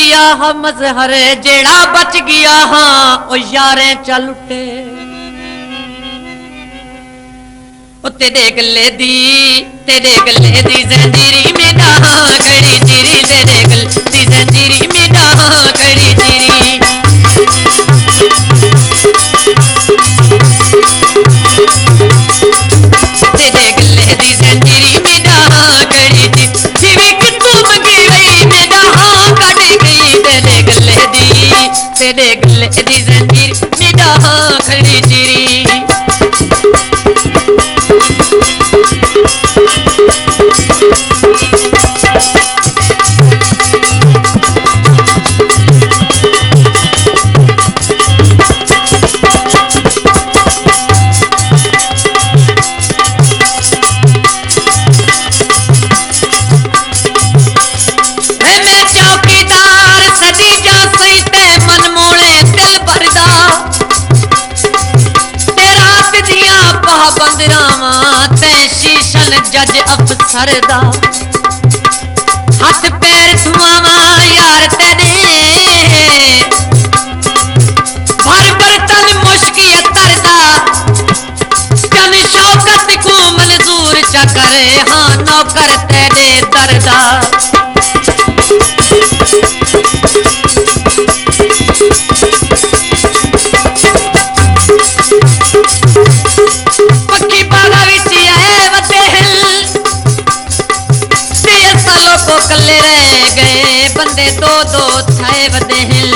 गया हा मजहर जेड़ा बच गया हाँ ओ यारें चल उठे ओ तेरे गले दी जंजीरी में डाहा खड़ी चिरी तेरे गले दी जंजीरी में डाहा खड़ी चिरी तेरे गले दी जंजीरी में डाहा खड़ी चिरी जिवे कि तू मंगी गई में डाहा कट गई तेरे गले दी जंजीरी में डाहा खड़ी चिरी जज अफसर दा हाथ पैर धुआवा यार तेरे भर बर्तन मुश्की अतर दा जन शौकत को मंजूर चा करे हाँ नौकर तेरे दरदा पक्की बागा विच आए वते को कल्ले रह गए बंदे दो थाए बदे हिल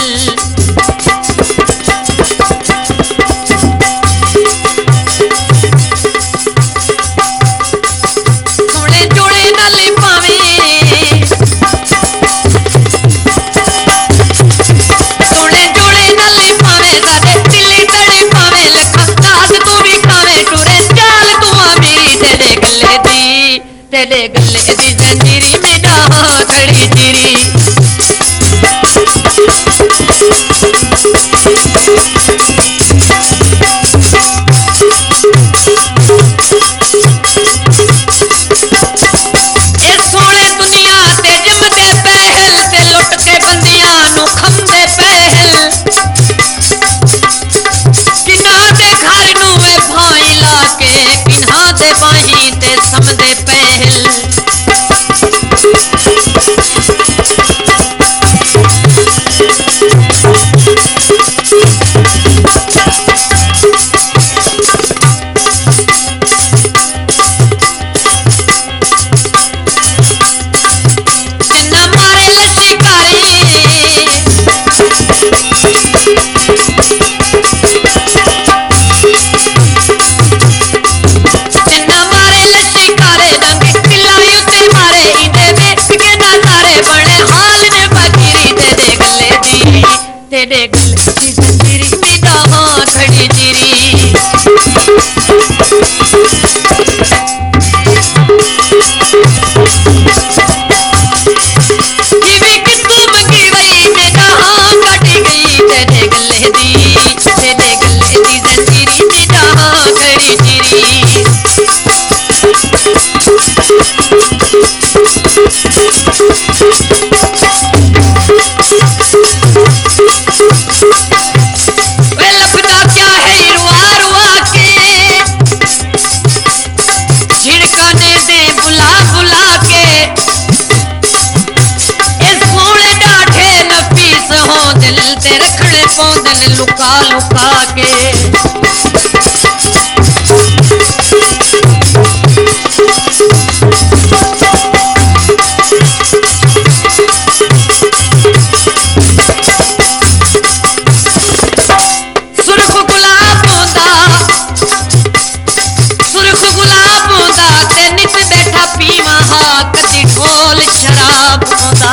सोने जोड़े नाले पावे सादे दिल्ली तड़े पावे लखा नाज तू भी खावे टूरे चाल तू मेरी तेरे गले दी जंजीरी में डाहा खड़ी चिरी ए सोने दुनिया ते जमदे पहल ते लुट के बंदियां नु खंदे पहल किन्हा दे घर नु वे भाई ला के किन्हा दे बाही ते समदे पहल तेरे गले दी जंजीरी में डाहा खड़ी चिरी जिवे कि तू मंगी गई में डाहा कट गई तेरे गले दी जंजीरी में डाहा खड़ी चिरी लपटा क्या है रुआ रुआ के झिड़काने दे बुला बुला के इस सोने डाठे नफीस हो दिल ते रखने पौंदन लुका लुका के सुर्ख गुलाब होंदा ते नित बैठा पीवा हा कदी ढोल शराब होंदा